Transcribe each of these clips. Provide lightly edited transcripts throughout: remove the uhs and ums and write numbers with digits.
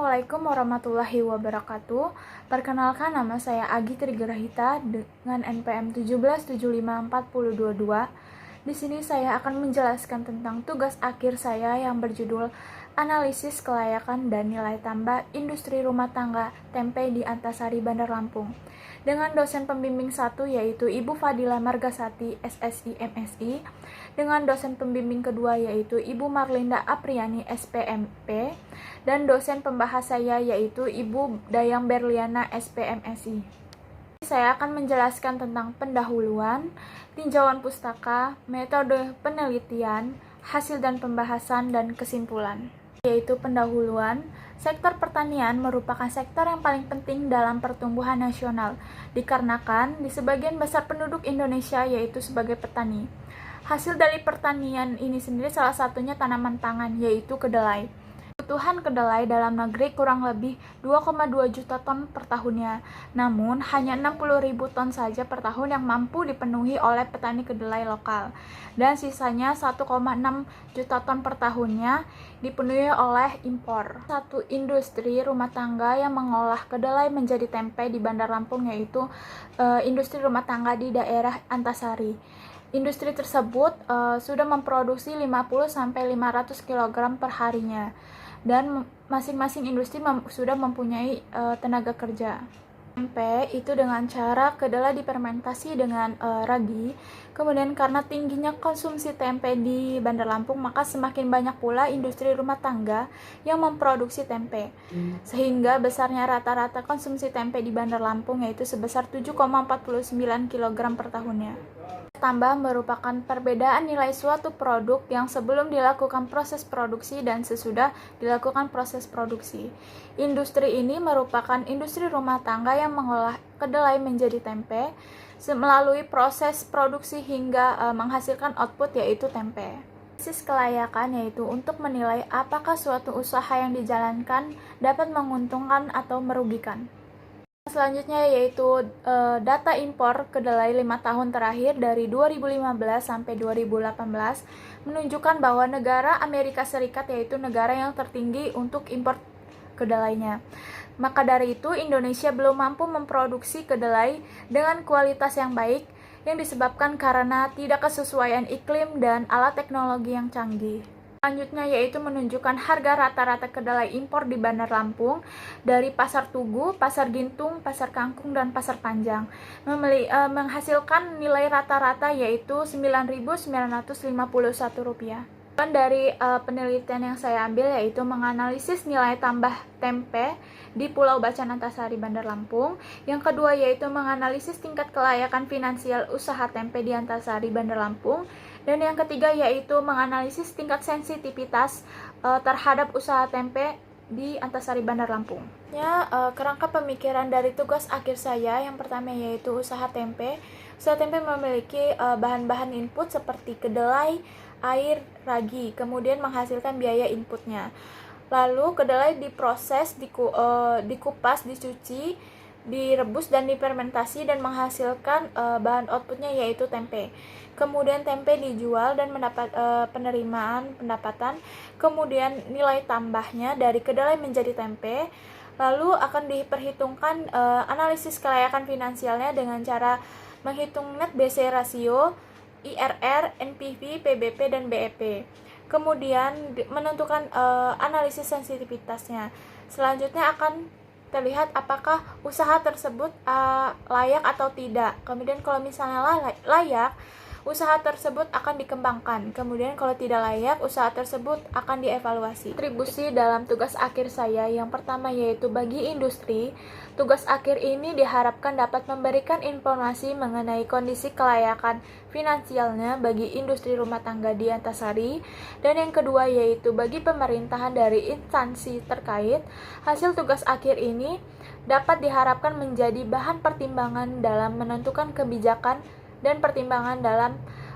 Assalamualaikum warahmatullahi wabarakatuh. Perkenalkan, nama saya Agi Trigrahita dengan NPM 1775422. Di sini saya akan menjelaskan tentang tugas akhir saya yang berjudul Analisis Kelayakan dan Nilai Tambah Industri Rumah Tangga Tempe di Antasari, Bandar Lampung. Dengan dosen pembimbing 1 yaitu Ibu Fadila Margasati, SSI MSI, dengan dosen pembimbing kedua yaitu Ibu Marlinda Apriani, SPMP, dan dosen pembahas saya yaitu Ibu Dayang Berliana, SPMSI. Saya akan menjelaskan tentang pendahuluan, tinjauan pustaka, metode penelitian, hasil dan pembahasan, dan kesimpulan. Yaitu pendahuluan, sektor pertanian merupakan sektor yang paling penting dalam pertumbuhan nasional, dikarenakan di sebagian besar penduduk Indonesia yaitu sebagai petani. Hasil dari pertanian ini sendiri salah satunya tanaman pangan, yaitu kedelai. Kebutuhan kedelai dalam negeri kurang lebih 2,2 juta ton per tahunnya, namun hanya 60.000 ton saja per tahun yang mampu dipenuhi oleh petani kedelai lokal, dan sisanya 1,6 juta ton per tahunnya dipenuhi oleh impor. Satu industri rumah tangga yang mengolah kedelai menjadi tempe di Bandar Lampung yaitu industri rumah tangga di daerah Antasari. Industri tersebut sudah memproduksi 50-500 kg per harinya, dan masing-masing industri sudah mempunyai tenaga kerja. Tempe itu dengan cara kedelai difermentasi dengan ragi. Kemudian karena tingginya konsumsi tempe di Bandar Lampung, maka semakin banyak pula industri rumah tangga yang memproduksi tempe. Sehingga besarnya rata-rata konsumsi tempe di Bandar Lampung yaitu sebesar 7,49 kg per tahunnya. Tambah merupakan perbedaan nilai suatu produk yang sebelum dilakukan proses produksi dan sesudah dilakukan proses produksi. Industri ini merupakan industri rumah tangga yang mengolah kedelai menjadi tempe melalui proses produksi hingga menghasilkan output yaitu tempe. Analisis kelayakan yaitu untuk menilai apakah suatu usaha yang dijalankan dapat menguntungkan atau merugikan. Selanjutnya yaitu data impor kedelai 5 tahun terakhir dari 2015 sampai 2018 menunjukkan bahwa negara Amerika Serikat yaitu negara yang tertinggi untuk impor kedelainya. Maka dari itu Indonesia belum mampu memproduksi kedelai dengan kualitas yang baik yang disebabkan karena tidak kesesuaian iklim dan alat teknologi yang canggih. Selanjutnya yaitu menunjukkan harga rata-rata kedelai impor di Bandar Lampung dari Pasar Tugu, Pasar Gintung, Pasar Kangkung, dan Pasar Panjang, menghasilkan nilai rata-rata yaitu Rp9.951. Dan dari penelitian yang saya ambil yaitu menganalisis nilai tambah tempe di Pulau Bacan Antasari, Bandar Lampung. Yang kedua yaitu menganalisis tingkat kelayakan finansial usaha tempe di Antasari, Bandar Lampung. Dan yang ketiga yaitu menganalisis tingkat sensitivitas terhadap usaha tempe di Antasari, Bandar Lampung. Kerangka pemikiran dari tugas akhir saya yang pertama yaitu usaha tempe. Usaha tempe memiliki bahan-bahan input seperti kedelai, air, ragi, kemudian menghasilkan biaya inputnya. Lalu kedelai diproses, dikupas, dicuci, direbus dan difermentasi dan menghasilkan bahan outputnya yaitu tempe. Kemudian tempe dijual dan mendapat penerimaan pendapatan. Kemudian nilai tambahnya dari kedelai menjadi tempe. Lalu akan diperhitungkan analisis kelayakan finansialnya dengan cara menghitung net BC ratio, IRR, NPV, PBP, dan BEP. Kemudian menentukan analisis sensitivitasnya. Selanjutnya akan terlihat apakah usaha tersebut layak atau tidak. Kemudian kalau misalnya layak, usaha tersebut akan dikembangkan. Kemudian kalau tidak layak, usaha tersebut akan dievaluasi. Kontribusi dalam tugas akhir saya yang pertama yaitu bagi industri. Tugas akhir ini diharapkan dapat memberikan informasi mengenai kondisi kelayakan finansialnya bagi industri rumah tangga di Antasari. Dan yang kedua yaitu bagi pemerintahan dari instansi terkait. Hasil tugas akhir ini dapat diharapkan menjadi bahan pertimbangan dalam menentukan kebijakan dan pertimbangan dalam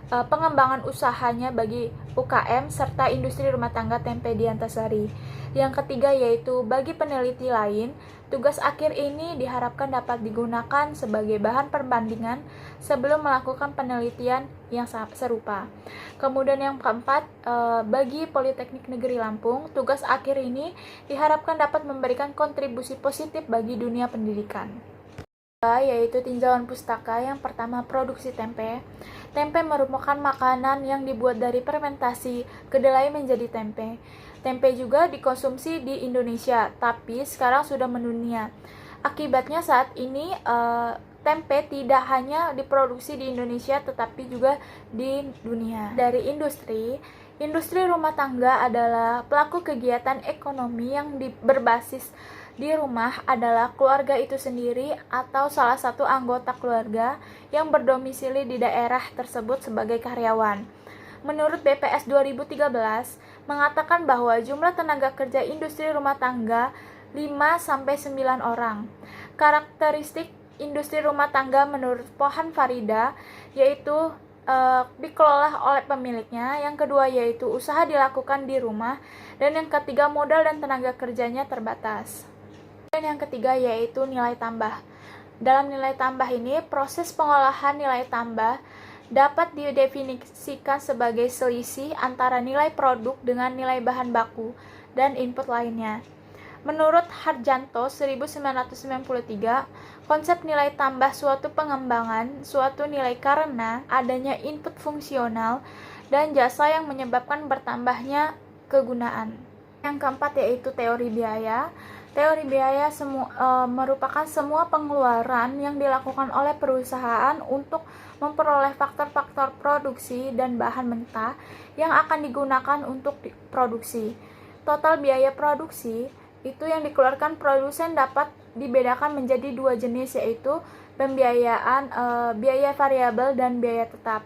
pengembangan usahanya bagi UKM serta industri rumah tangga tempe di Antasari. Yang ketiga yaitu bagi peneliti lain, tugas akhir ini diharapkan dapat digunakan sebagai bahan perbandingan sebelum melakukan penelitian yang serupa. Kemudian yang keempat, bagi Politeknik Negeri Lampung, tugas akhir ini diharapkan dapat memberikan kontribusi positif bagi dunia pendidikan, yaitu tinjauan pustaka. Yang pertama, produksi tempe. Tempe merupakan makanan yang dibuat dari fermentasi kedelai menjadi tempe. Tempe juga dikonsumsi di Indonesia, tapi sekarang sudah mendunia. Akibatnya saat ini tempe tidak hanya diproduksi di Indonesia tetapi juga di dunia. Dari industri rumah tangga adalah pelaku kegiatan ekonomi yang berbasis di rumah adalah keluarga itu sendiri atau salah satu anggota keluarga yang berdomisili di daerah tersebut sebagai karyawan. Menurut BPS 2013 mengatakan bahwa jumlah tenaga kerja industri rumah tangga 5-9 orang. Karakteristik industri rumah tangga menurut Pohan Farida yaitu dikelola oleh pemiliknya, yang kedua yaitu usaha dilakukan di rumah, dan yang ketiga modal dan tenaga kerjanya terbatas. Dan yang ketiga yaitu nilai tambah. Dalam nilai tambah ini, proses pengolahan nilai tambah dapat didefinisikan sebagai selisih antara nilai produk dengan nilai bahan baku dan input lainnya. Menurut Harjanto 1993, konsep nilai tambah suatu pengembangan suatu nilai karena adanya input fungsional dan jasa yang menyebabkan bertambahnya kegunaan. Yang keempat yaitu teori biaya. Teori biaya merupakan semua pengeluaran yang dilakukan oleh perusahaan untuk memperoleh faktor-faktor produksi dan bahan mentah yang akan digunakan untuk produksi. Total biaya produksi itu yang dikeluarkan produsen dapat dibedakan menjadi dua jenis, yaitu pembiayaan biaya variabel dan biaya tetap.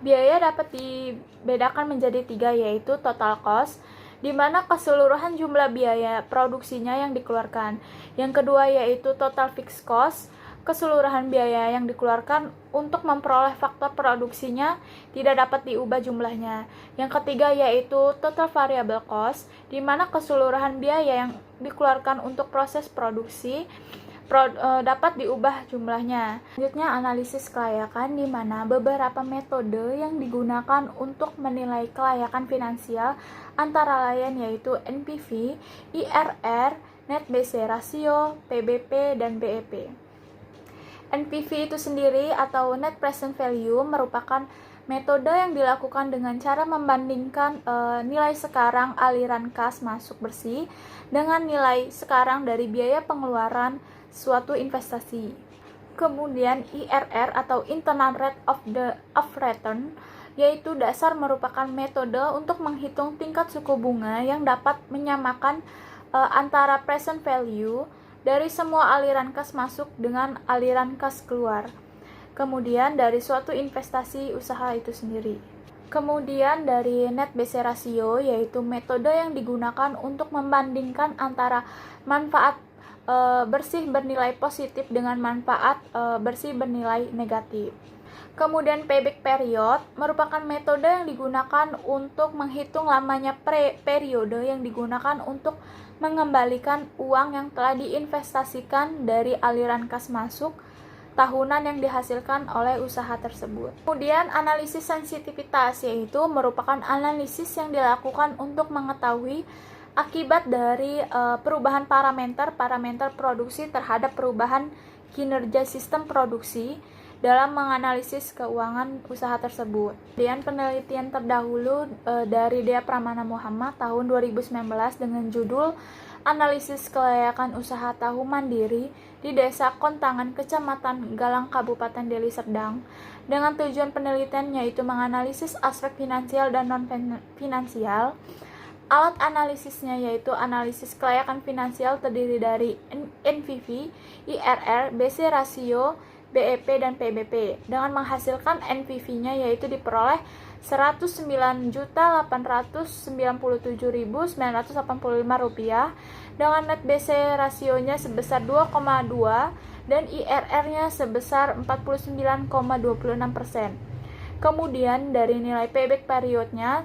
Biaya dapat dibedakan menjadi tiga, yaitu total cost, di mana keseluruhan jumlah biaya produksinya yang dikeluarkan. Yang kedua yaitu total fixed cost, keseluruhan biaya yang dikeluarkan untuk memperoleh faktor produksinya tidak dapat diubah jumlahnya. Yang ketiga yaitu total variable cost, di mana keseluruhan biaya yang dikeluarkan untuk proses produksi dapat diubah jumlahnya. Selanjutnya analisis kelayakan, di mana beberapa metode yang digunakan untuk menilai kelayakan finansial antara lain yaitu NPV, IRR, Net BC Ratio, PBP, dan BEP. NPV itu sendiri atau Net Present Value merupakan metode yang dilakukan dengan cara membandingkan nilai sekarang aliran kas masuk bersih dengan nilai sekarang dari biaya pengeluaran suatu investasi. Kemudian IRR atau Internal Rate of Return, yaitu dasar merupakan metode untuk menghitung tingkat suku bunga yang dapat menyamakan antara present value dari semua aliran kas masuk dengan aliran kas keluar. Kemudian dari suatu investasi usaha itu sendiri. Kemudian dari Net BC Ratio, yaitu metode yang digunakan untuk membandingkan antara manfaat bersih bernilai positif dengan manfaat bersih bernilai negatif. Kemudian payback period merupakan metode yang digunakan untuk menghitung lamanya periode yang digunakan untuk mengembalikan uang yang telah diinvestasikan dari aliran kas masuk tahunan yang dihasilkan oleh usaha tersebut. Kemudian analisis sensitivitas, yaitu merupakan analisis yang dilakukan untuk mengetahui akibat dari perubahan parameter produksi terhadap perubahan kinerja sistem produksi dalam menganalisis keuangan usaha tersebut. Kemudian penelitian terdahulu dari Dea Pramana Muhammad tahun 2019 dengan judul Analisis Kelayakan Usaha Tahu Mandiri di Desa Kontangan, Kecamatan Galang, Kabupaten Deli Serdang, dengan tujuan penelitian yaitu menganalisis aspek finansial dan non-finansial. Alat analisisnya yaitu analisis kelayakan finansial terdiri dari NPV, IRR, BC Ratio, BEP, dan PBP, dengan menghasilkan NPV-nya yaitu diperoleh Rp109.897.985 dengan net BC rasionya sebesar 2,2 dan IRR-nya sebesar 49,26%. Kemudian dari nilai payback periodnya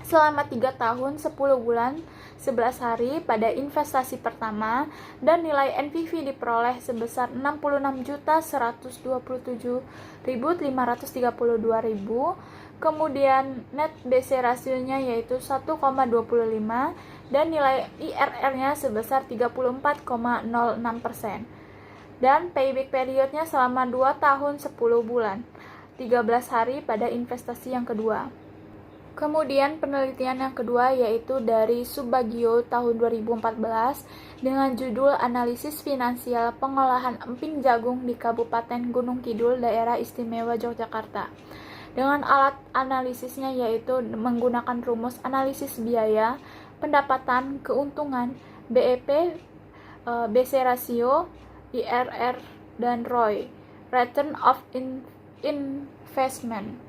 selama 3 tahun 10 bulan 11 hari pada investasi pertama, dan nilai NPV diperoleh sebesar 66.127.532.000. Kemudian net BC rasionya yaitu 1,25 dan nilai IRR-nya sebesar 34,06%. Dan payback periodnya selama 2 tahun 10 bulan 13 hari pada investasi yang kedua. Kemudian penelitian yang kedua yaitu dari Subagio tahun 2014 dengan judul Analisis Finansial Pengolahan Emping Jagung di Kabupaten Gunung Kidul, Daerah Istimewa Yogyakarta. Dengan alat analisisnya yaitu menggunakan rumus analisis biaya, pendapatan, keuntungan, BEP, BC ratio, IRR, dan ROI, Return of Investment.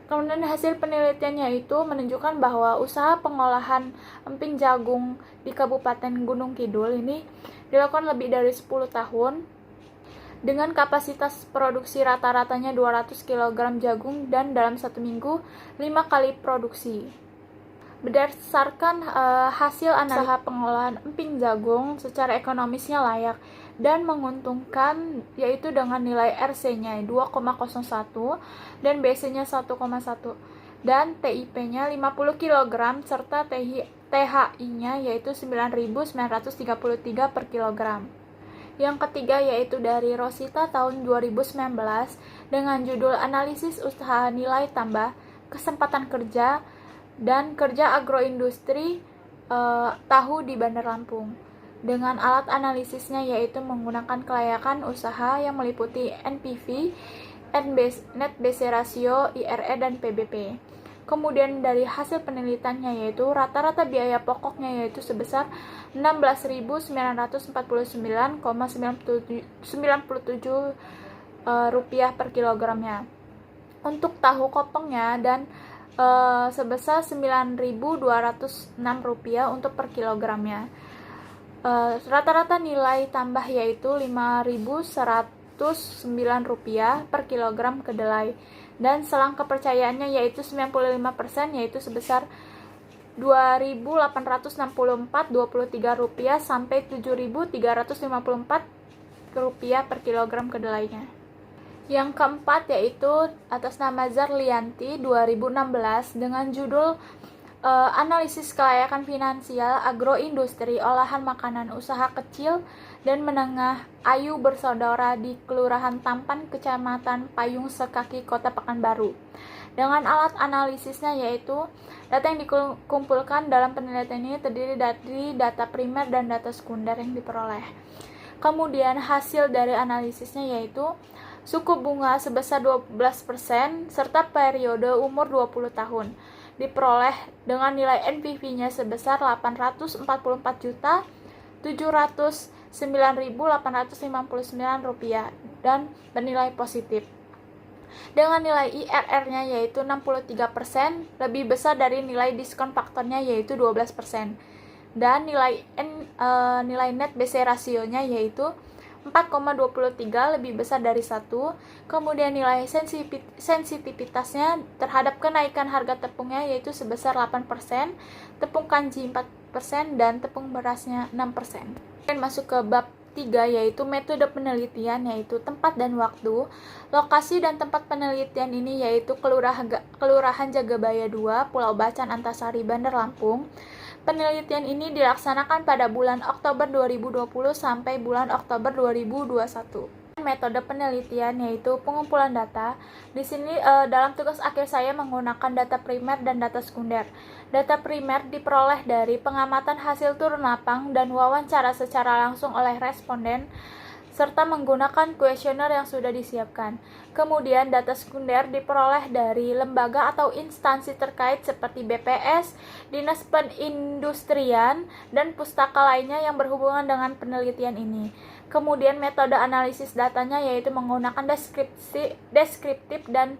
Kemudian hasil penelitiannya itu menunjukkan bahwa usaha pengolahan emping jagung di Kabupaten Gunung Kidul ini dilakukan lebih dari 10 tahun dengan kapasitas produksi rata-ratanya 200 kg jagung dan dalam 1 minggu 5 kali produksi. Berdasarkan hasil analisa pengolahan emping jagung secara ekonomisnya layak dan menguntungkan, yaitu dengan nilai RC-nya 2,01 dan BC-nya 1,1 dan TIP-nya 50 kg serta THI-nya yaitu 9.933 per kilogram. Yang ketiga yaitu dari Rosita tahun 2019 dengan judul Analisis Usaha Nilai Tambah, Kesempatan Kerja dan Kerja Agroindustri Tahu di Bandar Lampung. Dengan alat analisisnya yaitu menggunakan kelayakan usaha yang meliputi NPV, net BC ratio, IRR, dan PBP. Kemudian dari hasil penelitiannya yaitu rata-rata biaya pokoknya yaitu sebesar Rp16.999,97 per kilogramnya. Untuk tahu kopongnya dan sebesar Rp9.206 untuk per kilogramnya. Rata-rata nilai tambah yaitu Rp5.109 per kilogram kedelai, dan selang kepercayaannya yaitu 95% yaitu sebesar Rp2.864,23 sampai Rp7.354 per kilogram kedelainya. Yang keempat yaitu atas nama Zarlianti 2016 dengan judul Analisis Kelayakan Finansial Agroindustri Olahan Makanan Usaha Kecil dan Menengah Ayu Bersaudara di Kelurahan Tampan, Kecamatan Payung Sekaki, Kota Pekanbaru. Dengan alat analisisnya yaitu data yang dikumpulkan dalam penelitian ini terdiri dari data primer dan data sekunder yang diperoleh. Kemudian hasil dari analisisnya yaitu suku bunga sebesar 12% serta periode umur 20 tahun. Diperoleh dengan nilai NPV-nya sebesar Rp849.859 dan bernilai positif. Dengan nilai IRR-nya yaitu 63%, lebih besar dari nilai diskon faktornya yaitu 12%. Dan nilai net BC rasionya yaitu 4,23 lebih besar dari 1. Kemudian nilai sensitivitasnya terhadap kenaikan harga tepungnya yaitu sebesar 8%, tepung kanji 4%, dan tepung berasnya 6%. Dan masuk ke bab 3 yaitu metode penelitian yaitu tempat dan waktu. Lokasi dan tempat penelitian ini yaitu Kelurahan Jagabaya 2, Pulau Bacan, Antasari, Bandar Lampung. Penelitian ini dilaksanakan pada bulan Oktober 2020 sampai bulan Oktober 2021. Metode penelitian yaitu pengumpulan data. Di sini dalam tugas akhir saya menggunakan data primer dan data sekunder. Data primer diperoleh dari pengamatan hasil turun lapang dan wawancara secara langsung oleh responden serta menggunakan kuesioner yang sudah disiapkan. Kemudian data sekunder diperoleh dari lembaga atau instansi terkait seperti BPS, Dinas Perindustrian, dan pustaka lainnya yang berhubungan dengan penelitian ini. Kemudian metode analisis datanya yaitu menggunakan deskriptif dan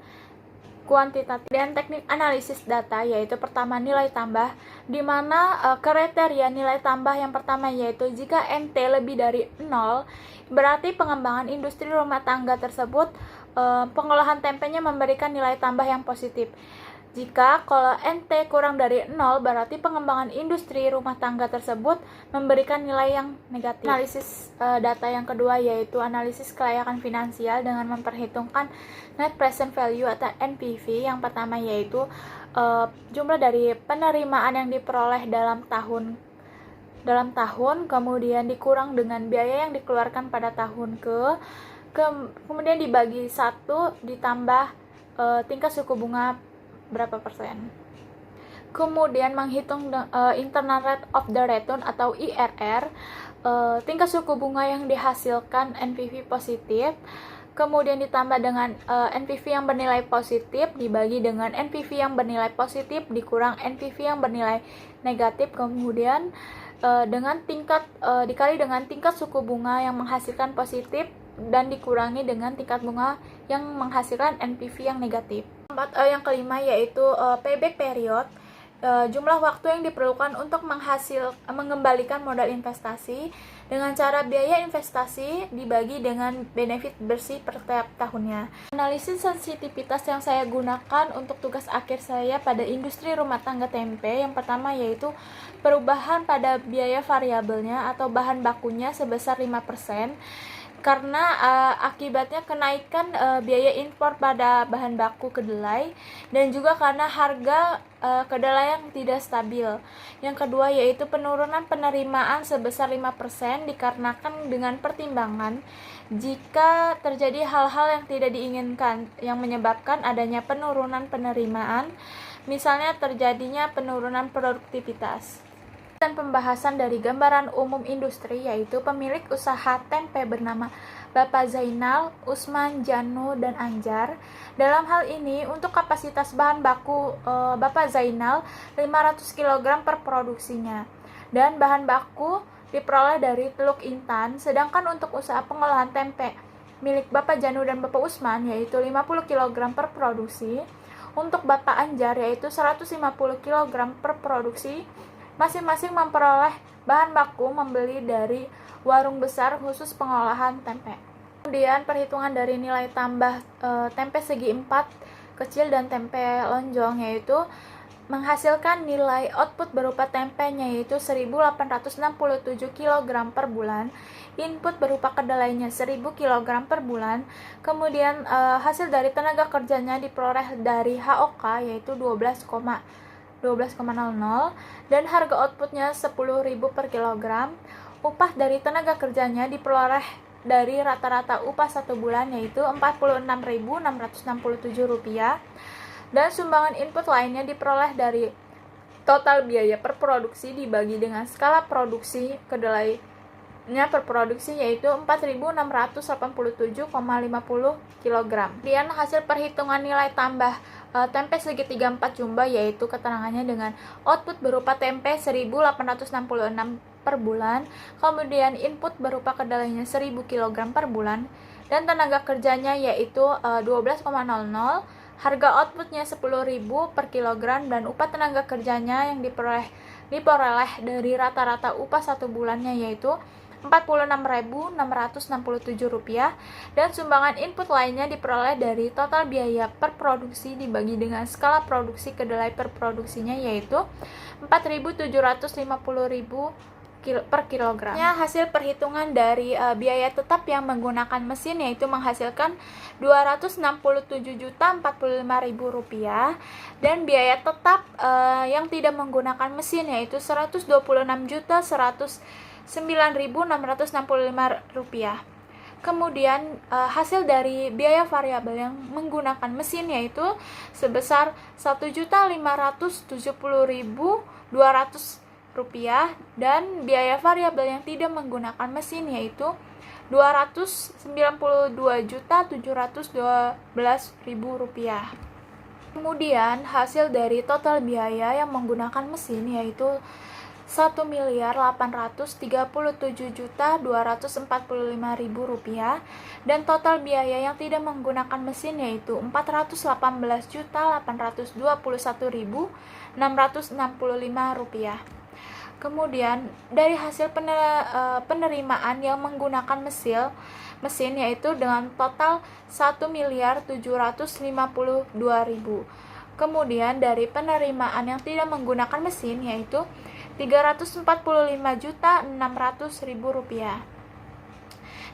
kuantitatif dan teknik analisis data, yaitu pertama nilai tambah, di mana kriteria nilai tambah yang pertama yaitu jika NT lebih dari 0, berarti pengembangan industri rumah tangga tersebut pengolahan tempenya memberikan nilai tambah yang positif. Jika kalau NT kurang dari 0, berarti pengembangan industri rumah tangga tersebut memberikan nilai yang negatif. Analisis data yang kedua yaitu analisis kelayakan finansial dengan memperhitungkan net present value atau NPV. Yang pertama yaitu jumlah dari penerimaan yang diperoleh dalam tahun, kemudian dikurang dengan biaya yang dikeluarkan pada tahun kemudian dibagi 1 ditambah tingkat suku bunga berapa persen. Kemudian menghitung internal rate of the return atau IRR, tingkat suku bunga yang dihasilkan NPV positif, kemudian ditambah dengan NPV yang bernilai positif dibagi dengan NPV yang bernilai positif dikurang NPV yang bernilai negatif, kemudian dikali dengan tingkat suku bunga yang menghasilkan positif dan dikurangi dengan tingkat bunga yang menghasilkan NPV yang negatif. Yang kelima yaitu payback period, jumlah waktu yang diperlukan untuk mengembalikan modal investasi dengan cara biaya investasi dibagi dengan benefit bersih per tiap tahunnya. Analisis sensitivitas yang saya gunakan untuk tugas akhir saya pada industri rumah tangga tempe yang pertama yaitu perubahan pada biaya variabelnya atau bahan bakunya sebesar 5%. Karena akibatnya kenaikan biaya impor pada bahan baku kedelai dan juga karena harga kedelai yang tidak stabil. Yang kedua yaitu penurunan penerimaan sebesar 5% dikarenakan dengan pertimbangan jika terjadi hal-hal yang tidak diinginkan yang menyebabkan adanya penurunan penerimaan, misalnya terjadinya penurunan produktivitas. Dan pembahasan dari gambaran umum industri yaitu pemilik usaha tempe bernama Bapak Zainal, Usman, Janu, dan Anjar. Dalam hal ini untuk kapasitas bahan baku Bapak Zainal 500 kg per produksinya dan bahan baku diperoleh dari Teluk Intan, sedangkan untuk usaha pengolahan tempe milik Bapak Janu dan Bapak Usman yaitu 50 kg per produksi, untuk Bapak Anjar yaitu 150 kg per produksi. Masing-masing memperoleh bahan baku membeli dari warung besar khusus pengolahan tempe. Kemudian perhitungan dari nilai tambah tempe segi 4 kecil dan tempe lonjong yaitu menghasilkan nilai output berupa tempenya yaitu 1867 kg per bulan, input berupa kedelainya 1000 kg per bulan, kemudian hasil dari tenaga kerjanya diperoleh dari HOK yaitu 12,00 dan harga outputnya 10.000 per kilogram. Upah dari tenaga kerjanya diperoleh dari rata-rata upah 1 bulan yaitu Rp46.667 dan sumbangan input lainnya diperoleh dari total biaya per produksi dibagi dengan skala produksi kedelainya per produksi yaitu 4.687,50 kg. Kemudian hasil perhitungan nilai tambah tempe segitiga 4 jumbo yaitu keterangannya dengan output berupa tempe 1866 per bulan, kemudian input berupa kedelainya 1000 kg per bulan dan tenaga kerjanya yaitu 12,00, harga outputnya 10.000 per kilogram dan upah tenaga kerjanya yang diperoleh dari rata-rata upah 1 bulannya yaitu Rp46.667 dan sumbangan input lainnya diperoleh dari total biaya per produksi dibagi dengan skala produksi kedelai per produksinya yaitu Rp4.750.000 per kilogram. Hasil perhitungan dari biaya tetap yang menggunakan mesin yaitu menghasilkan Rp267.045.000 dan biaya tetap yang tidak menggunakan mesin yaitu Rp126.109.665. Kemudian hasil dari biaya variabel yang menggunakan mesin yaitu sebesar Rp1.570.200 dan biaya variabel yang tidak menggunakan mesin yaitu Rp292.712.000. Kemudian hasil dari total biaya yang menggunakan mesin yaitu Rp1.837.245.000 dan total biaya yang tidak menggunakan mesin yaitu Rp418.821.665. Kemudian dari hasil penerimaan yang menggunakan mesin yaitu dengan total 1.752.000. Kemudian dari penerimaan yang tidak menggunakan mesin yaitu Rp345.600.000.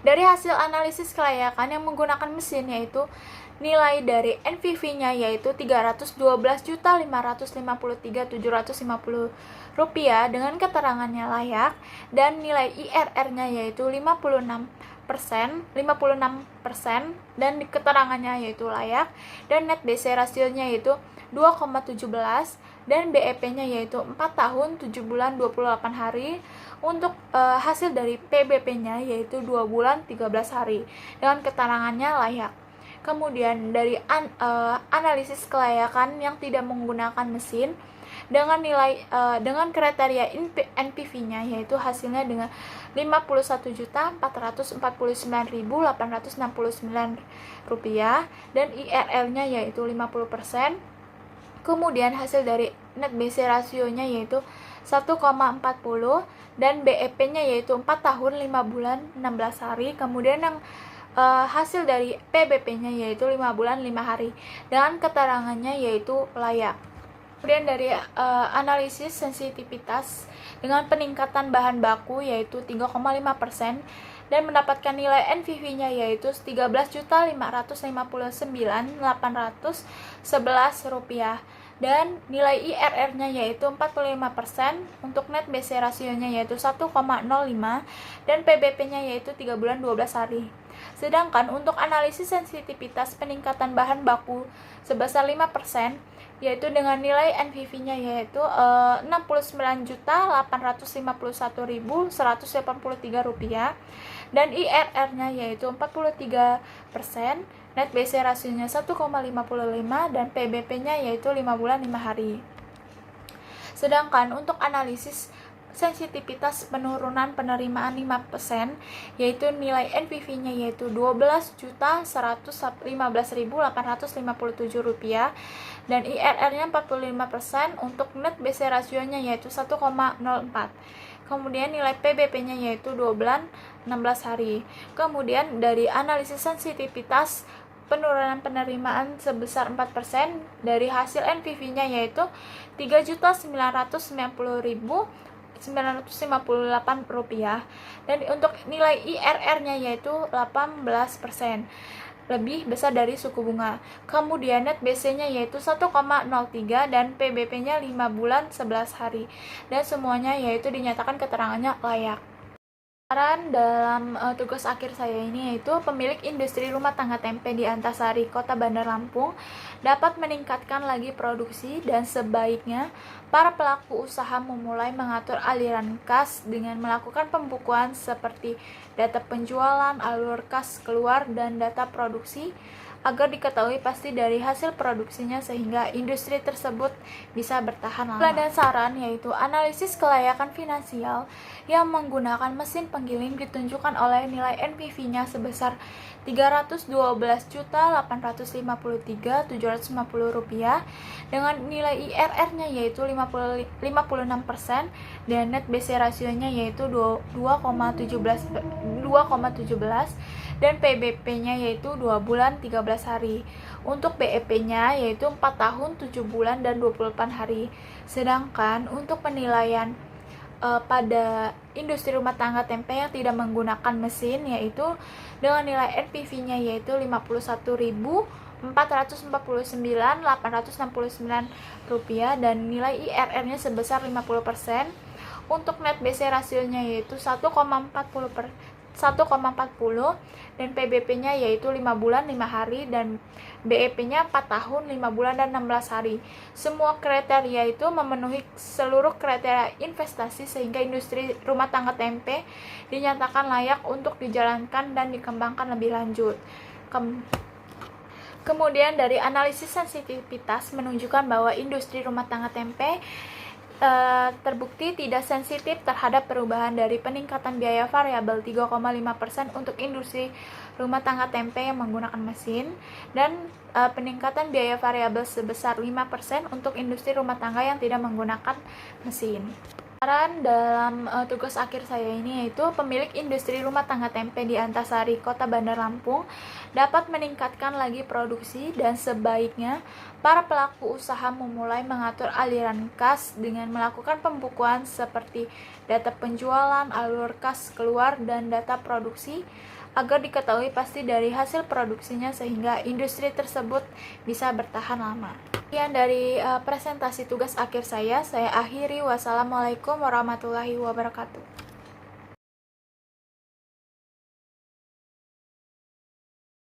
Dari hasil analisis kelayakan yang menggunakan mesin yaitu nilai dari NPV-nya yaitu Rp312.553.750 dengan keterangannya layak, dan nilai IRR-nya yaitu 56%, dan keterangannya yaitu layak, dan net BC rasionya yaitu 2,17, dan BEP-nya yaitu 4 tahun 7 bulan 28 hari. Untuk hasil dari PBP-nya yaitu 2 bulan 13 hari dengan keterangannya layak. Kemudian dari analisis kelayakan yang tidak menggunakan mesin dengan nilai dengan kriteria NPV-nya yaitu hasilnya dengan Rp51.449.869 dan IRR-nya yaitu 50%. Kemudian hasil dari net BC rasionya yaitu 1,40 dan BEP-nya yaitu 4 tahun 5 bulan 16 hari. Kemudian yang hasil dari PBP-nya yaitu 5 bulan 5 hari dengan keterangannya yaitu layak. Kemudian dari analisis sensitivitas dengan peningkatan bahan baku yaitu 3,5% dan mendapatkan nilai NPV-nya yaitu Rp13.559.811 dan nilai IRR-nya yaitu 45%, untuk net BC rasionya yaitu 1,05 dan PBP-nya yaitu 3 bulan 12 hari. Sedangkan untuk analisis sensitivitas peningkatan bahan baku sebesar 5% yaitu dengan nilai NPV-nya yaitu Rp69.851.183 dan IRR-nya yaitu 43%, net BC rasionya 1,55 dan PBP-nya yaitu 5 bulan 5 hari. Sedangkan untuk analisis sensitivitas penurunan penerimaan 5% yaitu nilai NPV-nya yaitu Rp12.115.857 dan IRR-nya 45%, untuk net BC rasionya yaitu 1,04. Kemudian nilai PBP-nya yaitu 2 bulan 16 hari. Kemudian dari analisis sensitivitas penurunan penerimaan sebesar 4% dari hasil NPV-nya yaitu Rp3.959.958 dan untuk nilai IRR-nya yaitu 18%, lebih besar dari suku bunga. Kemudian net BC-nya yaitu 1,03 dan PBP-nya 5 bulan 11 hari dan semuanya yaitu dinyatakan keterangannya layak. Saran dalam tugas akhir saya ini yaitu pemilik industri rumah tangga tempe di Antasari, Kota Bandar Lampung dapat meningkatkan lagi produksi dan sebaiknya para pelaku usaha memulai mengatur aliran kas dengan melakukan pembukuan seperti data penjualan, alur kas keluar, dan data produksi agar diketahui pasti dari hasil produksinya sehingga industri tersebut bisa bertahan lama. Dan saran yaitu analisis kelayakan finansial yang menggunakan mesin penggiling ditunjukkan oleh nilai NPV-nya sebesar Rp312.853.750 dengan nilai IRR-nya yaitu 56% dan net BC rasionya yaitu 2,17 dan PBP-nya yaitu 2 bulan 13 hari. Untuk BEP-nya yaitu 4 tahun 7 bulan dan 28 hari. Sedangkan untuk penilaian pada industri rumah tangga tempe yang tidak menggunakan mesin yaitu dengan nilai NPV-nya yaitu Rp54.869.869 dan nilai IRR-nya sebesar 50%. Untuk net BC rasionya yaitu 1,40 dan PBP-nya yaitu 5 bulan 5 hari dan BEP-nya 4 tahun 5 bulan dan 16 hari. Semua kriteria itu memenuhi seluruh kriteria investasi sehingga industri rumah tangga tempe dinyatakan layak untuk dijalankan dan dikembangkan lebih lanjut. Kemudian dari analisis sensitivitas menunjukkan bahwa industri rumah tangga tempe terbukti tidak sensitif terhadap perubahan dari peningkatan biaya variabel 3,5% untuk industri rumah tangga tempe yang menggunakan mesin dan peningkatan biaya variabel sebesar 5% untuk industri rumah tangga yang tidak menggunakan mesin. Saran dalam tugas akhir saya ini yaitu pemilik industri rumah tangga tempe di Antasari, Kota Bandar Lampung dapat meningkatkan lagi produksi dan sebaiknya para pelaku usaha memulai mengatur aliran kas dengan melakukan pembukuan seperti data penjualan, alur kas keluar, dan data produksi agar diketahui pasti dari hasil produksinya sehingga industri tersebut bisa bertahan lama. Sekian dari presentasi tugas akhir saya akhiri. Wassalamualaikum warahmatullahi wabarakatuh.